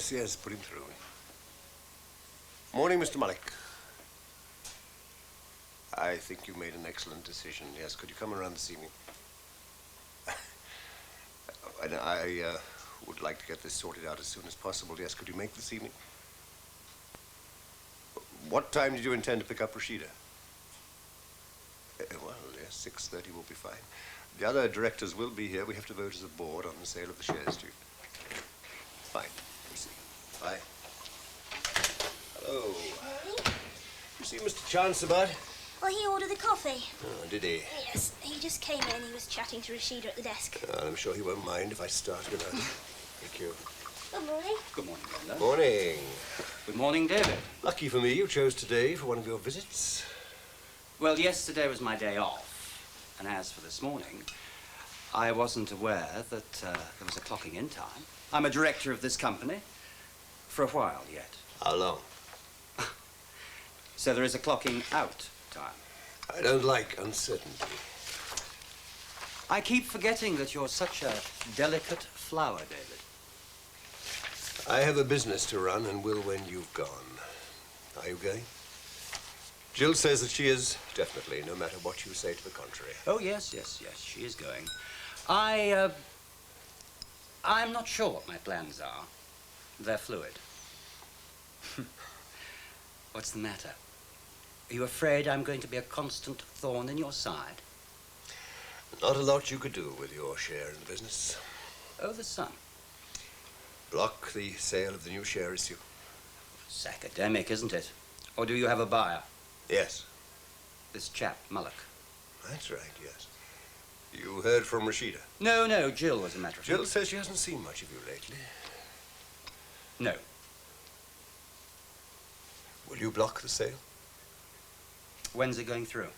Yes, yes, put him through. Morning, Mr. Malik. I think you made an excellent decision. Yes, could you come around this evening? I would like to get this sorted out as soon as possible. Yes, could you make this evening? What time did you intend to pick up Rashida? Well, yes, 6:30 will be fine. The other directors will be here. We have to vote as a board on the sale of the shares to you. Fine. We'll see. Bye. Hello. You see Mr. Chance about? Well, he ordered the coffee. Oh, did he? Yes, he just came in. He was chatting to Rashida at the desk. I'm sure he won't mind if I start without him. Thank you. Good morning. Good morning, Glenda. Morning. Good morning, David. Lucky for me, you chose today for one of your visits. Well, yesterday was my day off. And as for this morning, I wasn't aware that there was a clocking in time. I'm a director of this company. For a while yet. How long? So there is a clocking out time. I don't like uncertainty. I keep forgetting that you're such a delicate flower, David. I have a business to run and will when you've gone. Are you going? Jill says that she is, definitely, no matter what you say to the contrary. Oh, yes, yes, yes, she is going. I'm not sure what my plans are. They're fluid. What's the matter? Are you afraid I'm going to be a constant thorn in your side? Not a lot you could do with your share in the business. Oh, the sun. Block the sale of the new share issue. It's academic, isn't it? Or do you have a buyer? Yes. This chap, Malik. That's right, yes. You heard from Rashida? No, Jill, as a matter of fact. Jill says she hasn't seen much of you lately. No. Will you block the sale? When's it going through?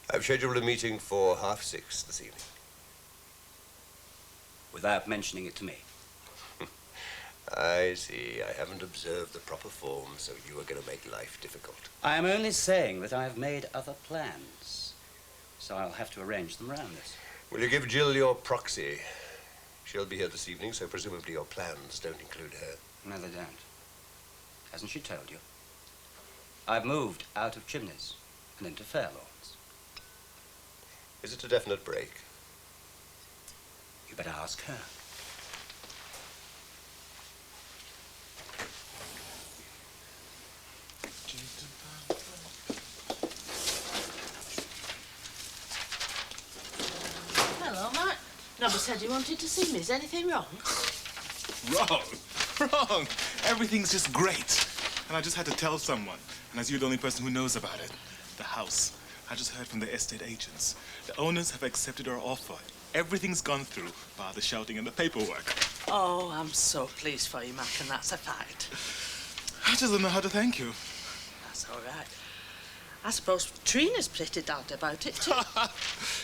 I've scheduled a meeting for 6:30 this evening. Without mentioning it to me? I see. I haven't observed the proper form, so you are going to make life difficult. I am only saying that I've made other plans, so I'll have to arrange them round this. Will you give Jill your proxy? She'll be here this evening, so presumably your plans don't include her. No, they don't. Hasn't she told you? I've moved out of Chimneys and into Fairlawns. Is it a definite break? You better ask her. Hello, Mark. Nobby said you wanted to see me. Is anything wrong? Wrong. Everything's just great. And I just had to tell someone. And as you're the only person who knows about it, the house. I just heard from the estate agents. The owners have accepted our offer. Everything's gone through, bar the shouting and the paperwork. Oh, I'm so pleased for you, Mac, and that's a fact. I just don't know how to thank you. That's all right. I suppose Trina's pretty daft about it, too.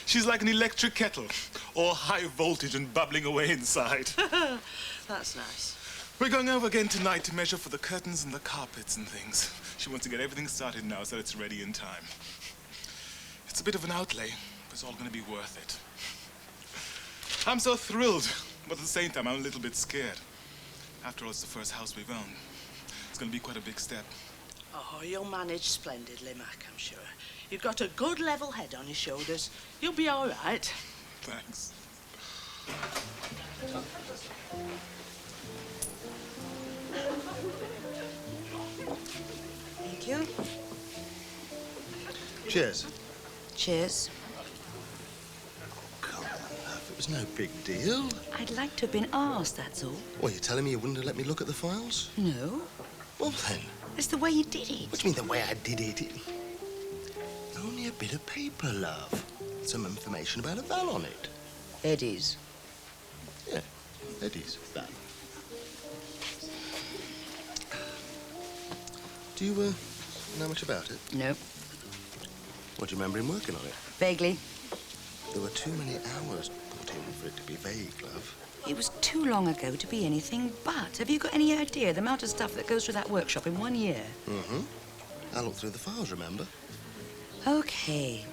She's like an electric kettle, all high voltage and bubbling away inside. That's nice. We're going over again tonight to measure for the curtains and the carpets and things. She wants to get everything started now so that it's ready in time. It's a bit of an outlay, but it's all going to be worth it. I'm so thrilled, but at the same time, I'm a little bit scared. After all, it's the first house we've owned. It's going to be quite a big step. Oh, you'll manage splendidly, Mac, I'm sure. You've got a good level head on your shoulders. You'll be all right. Thanks. Thank you. Cheers. Cheers. Come on, love. It was no big deal. I'd like to have been asked, that's all. What, you're telling me you wouldn't have let me look at the files? No. Well, then. It's the way you did it. What do you mean, the way I did it? Only a bit of paper, love. Some information about a van on it. Eddie's. Yeah, Eddie's van. Do you, know much about it? No. What, do you remember him working on it? Vaguely. There were too many hours put in for it to be vague, love. It was too long ago to be anything but. Have you got any idea the amount of stuff that goes through that workshop in 1 year? Mm-hmm. I looked through the files, remember? Okay.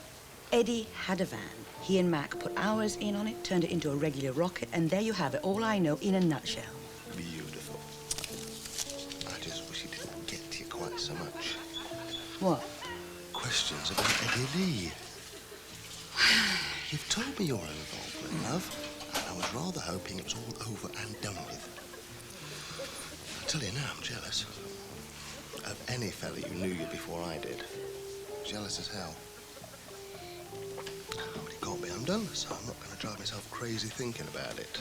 Eddie had a van. He and Mac put hours in on it, turned it into a regular rocket, and there you have it. All I know in a nutshell. Beautiful. What? Questions about Eddie Lee. You've told me your involvement, love, and I was rather hoping it was all over and done with. I tell you now, I'm jealous. Of any fella who knew you before I did. Jealous as hell. But it can't be undone, so I'm not going to drive myself crazy thinking about it.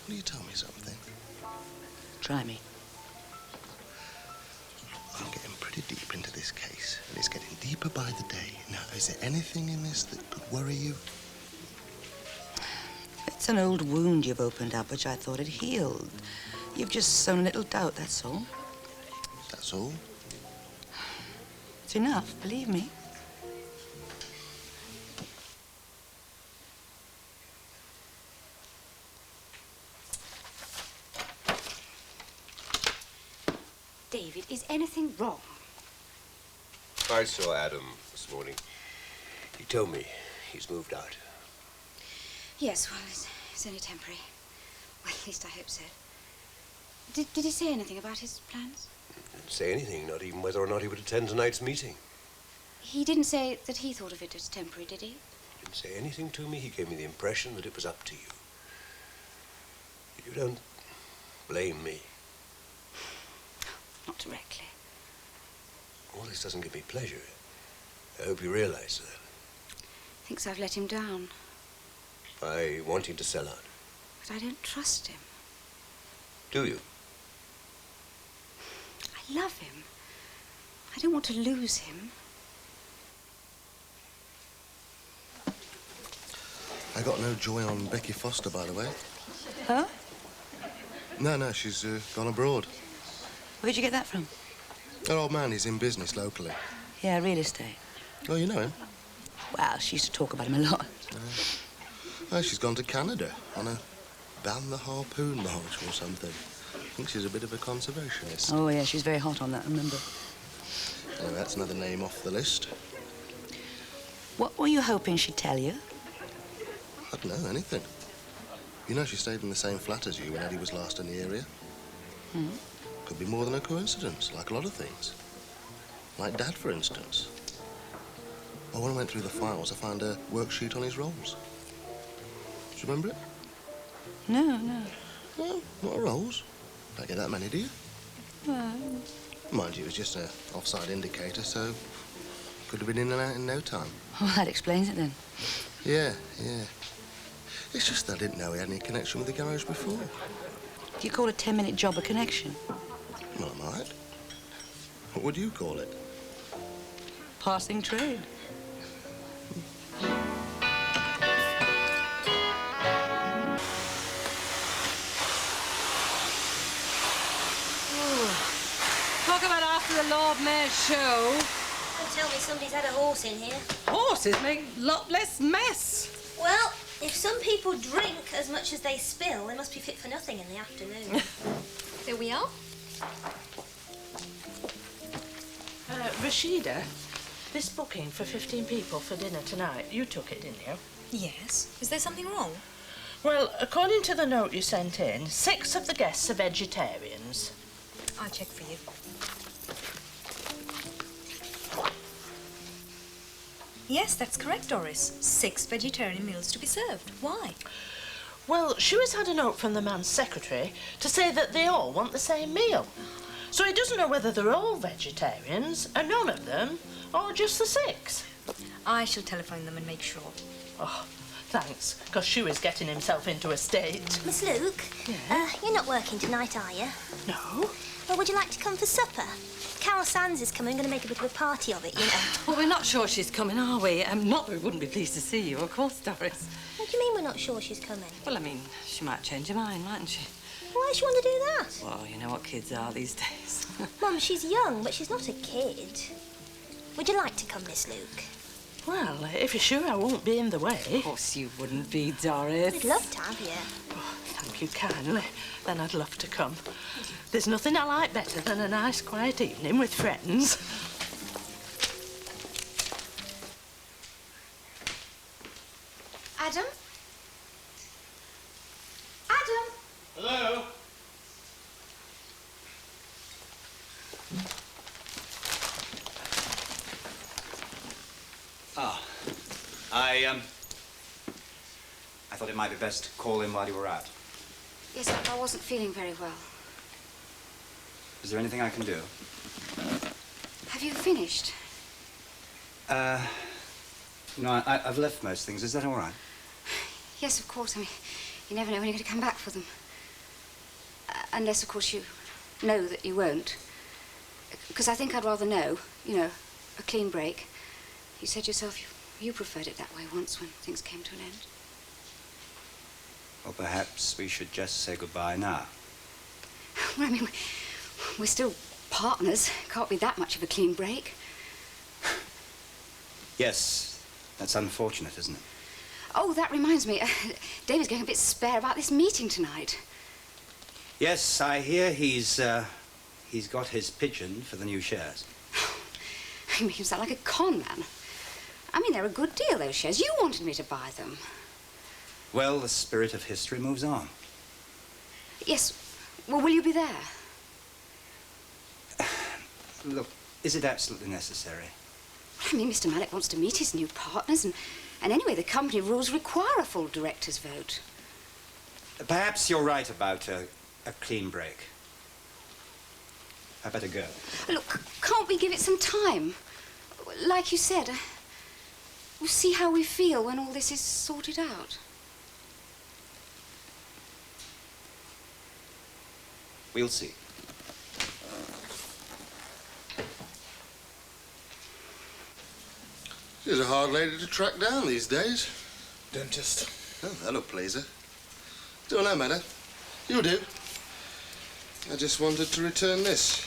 Will you tell me something? Try me. I'm getting pretty deep into this case, and it's getting deeper by the day. Now, is there anything in this that could worry you? It's an old wound you've opened up, which I thought had healed. You've just sown a little doubt, that's all. That's all? It's enough, believe me. David, is anything wrong? I saw Adam this morning. He told me he's moved out. Yes, well, it's only temporary. Well, at least I hope so. Did he say anything about his plans? Didn't say anything, not even whether or not he would attend tonight's meeting. He didn't say that he thought of it as temporary, did he? Didn't say anything to me. He gave me the impression that it was up to you. You don't blame me. Not directly. All this doesn't give me pleasure. I hope you realize that. Thinks I've let him down. I want him to sell out. But I don't trust him. Do you? I love him. I don't want to lose him. I got no joy on Becky Foster, by the way. Huh? No, she's gone abroad. Where'd you get that from? Her old man, he's in business locally. Yeah, real estate. Oh, you know him? Well, she used to talk about him a lot. Oh, she's gone to Canada on a ban the harpoon march or something. I think she's a bit of a conservationist. Oh, yeah, she's very hot on that, I remember. Anyway, that's another name off the list. What were you hoping she'd tell you? I don't know, anything. You know she stayed in the same flat as you when Eddie was last in the area. Could be more than a coincidence, like a lot of things. Like Dad, for instance. Oh, when I went through the files, I found a worksheet on his rolls. Do you remember it? No. No, not a rolls. Don't get that many, do you? Well... Mind you, it was just an offside indicator, so could have been in and out in no time. Oh, that explains it then. Yeah. It's just that I didn't know he had any connection with the garage before. Do you call a 10-minute job a connection? Well, I might. What would you call it? Passing trade. Talk about after the Lord Mayor's show. Don't tell me somebody's had a horse in here. Horses make a lot less mess. Well, if some people drink as much as they spill, they must be fit for nothing in the afternoon. Here we are. Rashida, this booking for 15 people for dinner tonight, you took it, didn't you? Yes. Is there something wrong? Well, according to the note you sent in, 6 of the guests are vegetarians. I'll check for you. Yes, that's correct, Doris. 6 vegetarian meals to be served. Why? Well, Shuey's had a note from the man's secretary to say that they all want the same meal. So he doesn't know whether they're all vegetarians, or none of them, or just the 6. I shall telephone them and make sure. Oh, thanks, because Shuey's getting himself into a state. Miss Luke? Yeah? You're not working tonight, are you? No. Well, would you like to come for supper? Carol Sands is coming. We're going to make a bit of a party of it, you know. Well, we're not sure she's coming, are we? Not that we wouldn't be pleased to see you, of course, Doris. What do you mean we're not sure she's coming? Well, I mean, she might change her mind, mightn't she? Why does she want to do that? Well, you know what kids are these days. Mum, she's young, but she's not a kid. Would you like to come, Miss Luke? Well, if you're sure I won't be in the way. Of course you wouldn't be, Doris. We'd love to have you. Oh, thank you kindly. Then I'd love to come. There's nothing I like better than a nice, quiet evening with friends. Adam? Adam? Hello? I thought it might be best to call in while you were out. Yes, I wasn't feeling very well. Is there anything I can do? Have you finished? No, I've left most things. Is that all right? Yes, of course. I mean, you never know when you're going to come back for them. Unless, of course, you know that you won't. Because I think I'd rather know, you know, a clean break. You said yourself you preferred it that way once when things came to an end. Well, perhaps we should just say goodbye now. Well, I mean, we're still partners. Can't be that much of a clean break. Yes, that's unfortunate, isn't it? Oh, that reminds me. David's going a bit spare about this meeting tonight. Yes, I hear he's got his pigeon for the new shares. You make him sound like a con man. I mean, they're a good deal, those shares. You wanted me to buy them. Well, the spirit of history moves on. Yes. Well, will you be there? Look, is it absolutely necessary? I mean, Mr. Malik wants to meet his new partners, and anyway, the company rules require a full director's vote. Perhaps you're right about a clean break. I better go. Look, can't we give it some time? Like you said, we'll see how we feel when all this is sorted out. We'll see. She's a hard lady to track down these days. Dentist. Oh, that'll please her. Still, no matter. You'll do. I just wanted to return this.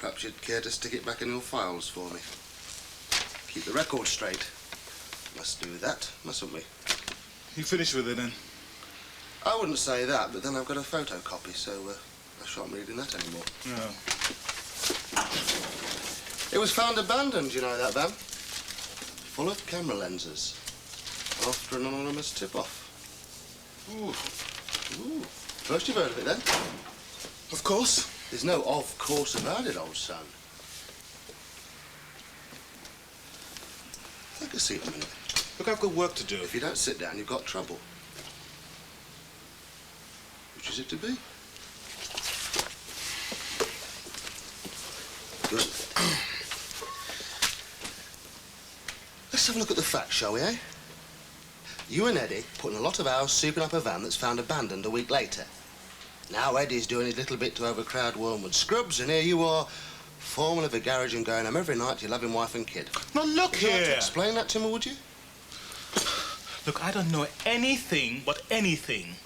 Perhaps you'd care to stick it back in your files for me. Keep the record straight. Must do that, mustn't we? You finished with it, then? I wouldn't say that, but then I've got a photocopy, so I shan't be reading that anymore. No. It was found abandoned, you know that, van? Full of camera lenses. After an anonymous tip-off. Ooh. Ooh. First you've heard of it, then? Of course. There's no of course about it, old son. Take a seat a minute. Look, I've got work to do. If you don't sit down, you've got trouble. Which is it to be? Good. Let's have a look at the facts, shall we, eh? You and Eddie put in a lot of hours souping up a van that's found abandoned a week later. Now Eddie's doing his little bit to overcrowd Wormwood Scrubs, and here you are, foreman of a garage and going home every night to your loving wife and kid. Now, look Would you like here. to explain that to me, would you? Look, I don't know anything but anything.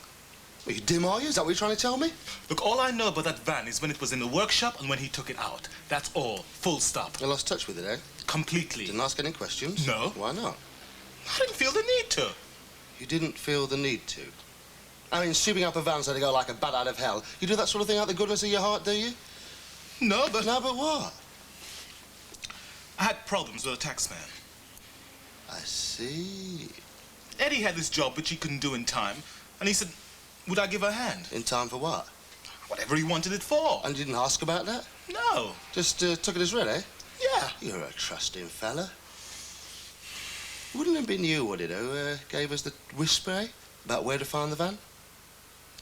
Are you dim, are you? Is that what you're trying to tell me? Look, all I know about that van is when it was in the workshop and when he took it out. That's all. Full stop. I lost touch with it, eh? Completely. Didn't ask any questions? No. Why not? I didn't feel the need to. You didn't feel the need to? I mean, souping up a van so they go like a bat out of hell. You do that sort of thing out of the goodness of your heart, do you? No, but... No, but what? I had problems with a taxman. I see. Eddie had this job which he couldn't do in time, and he said, would I give a hand? In time for what? Whatever he wanted it for. And you didn't ask about that? No. Just took it as read, eh? Yeah. You're a trusting fella. Wouldn't it have been you, would it, who gave us the whisper, eh? About where to find the van?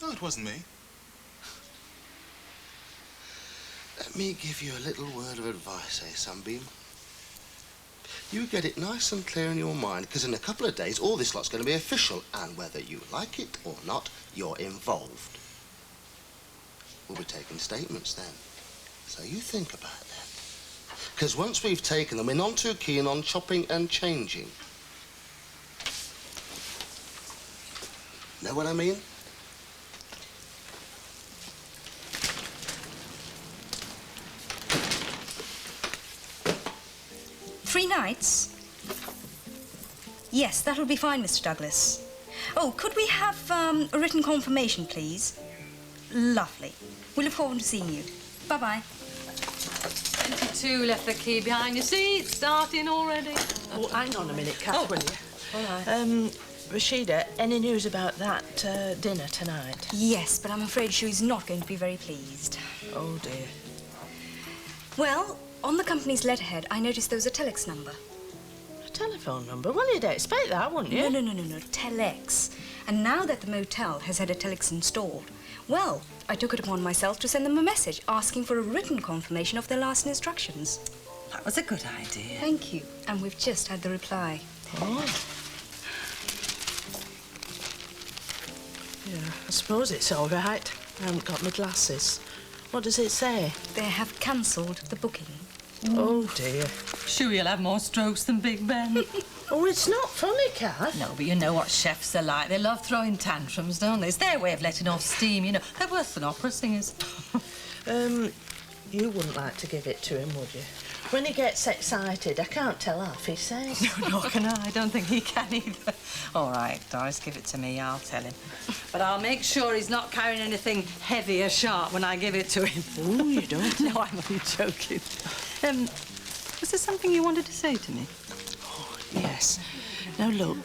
No, it wasn't me. Let me give you a little word of advice, eh, Sunbeam? You get it nice and clear in your mind, because in a couple of days, all this lot's going to be official, and whether you like it or not, you're involved. We'll be taking statements then. So you think about that. Because once we've taken them, we're not too keen on chopping and changing. Know what I mean? Three nights? Yes, that'll be fine, Mr. Douglas. Oh, could we have a written confirmation, please? Lovely. We look forward to seeing you. Bye-bye. 22 left the key behind your seat. Starting already. Oh, hang on a minute, Kath, Oh. will you? All right. Rashida, any news about that dinner tonight? Yes, but I'm afraid she's not going to be very pleased. Oh, dear. Well, on the company's letterhead, I noticed there was a telex number. A telephone number. Well, you'd expect that, wouldn't you? No. Telex. And now that the motel has had a telex installed, well, I took it upon myself to send them a message asking for a written confirmation of their last instructions. That was a good idea. Thank you. And we've just had the reply. Oh. Yeah, I suppose it's all right. I haven't got my glasses. What does it say? They have cancelled the booking. Oh, dear. Sure you'll have more strokes than Big Ben. Oh, it's not funny, Kath. No, but you know what chefs are like. They love throwing tantrums, don't they? It's their way of letting off steam, you know. They're worse than opera singers. You wouldn't like to give it to him, would you? When he gets excited, I can't tell half he says. No, nor can I. I don't think he can either. All right, Doris, give it to me. I'll tell him. But I'll make sure he's not carrying anything heavy or sharp when I give it to him. Oh, you don't? No, I'm only joking. Was there something you wanted to say to me? Oh, yes. Now, look,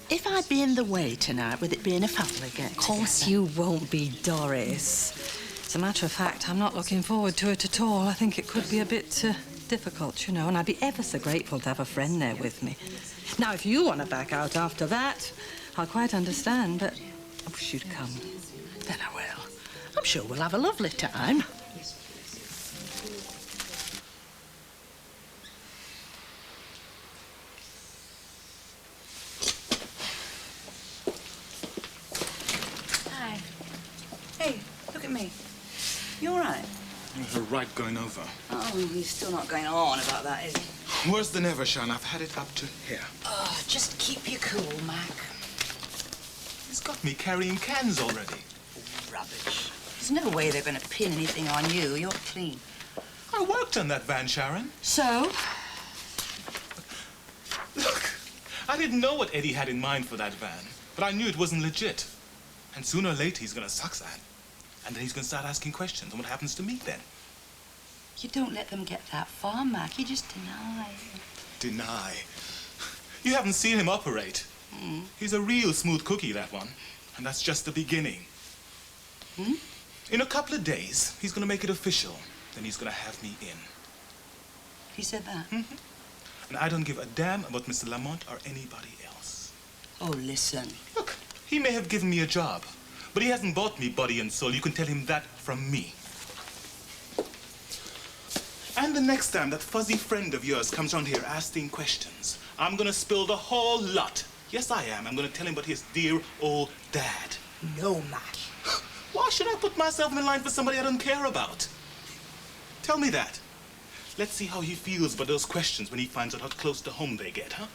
if I'd be in the way tonight with it being a family get-together... Of course you won't be, Doris. As a matter of fact, I'm not looking forward to it at all. I think it could be a bit difficult, you know, and I'd be ever so grateful to have a friend there with me. Now, if you want to back out after that, I'll quite understand, but I wish you'd come. Then I will. I'm sure we'll have a lovely time. Hi. Hey, look at me. You all right? Her right going over. Oh, he's still not going on about that, is he? Worse than ever, Sharon. I've had it up to here. Oh, just keep you cool, Mac. He's got me carrying cans already. Rubbish. There's no way they're going to pin anything on you. You're clean. I worked on that van, Sharon. So? Look, I didn't know what Eddie had in mind for that van, but I knew it wasn't legit. And sooner or later, he's going to suck that. And then he's going to start asking questions. And what happens to me then? You don't let them get that far, Mac. You just deny. Deny? You haven't seen him operate. He's a real smooth cookie, that one. And that's just the beginning. In a couple of days, he's going to make it official. Then he's going to have me in. He said that? And I don't give a damn about Mr. Lamont or anybody else. Oh, listen. Look, he may have given me a job, but he hasn't bought me body and soul. You can tell him that from me. And the next time that fuzzy friend of yours comes around here asking questions, I'm going to spill the whole lot. Yes, I am. I'm going to tell him about his dear old dad. No, Mac. Why should I put myself in line for somebody I don't care about? Tell me that. Let's see how he feels about those questions when he finds out how close to home they get, huh?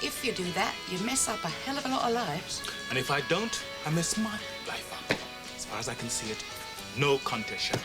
If you do that, you mess up a hell of a lot of lives. And if I don't, I mess my life up. As far as I can see it, no contest, Sharon.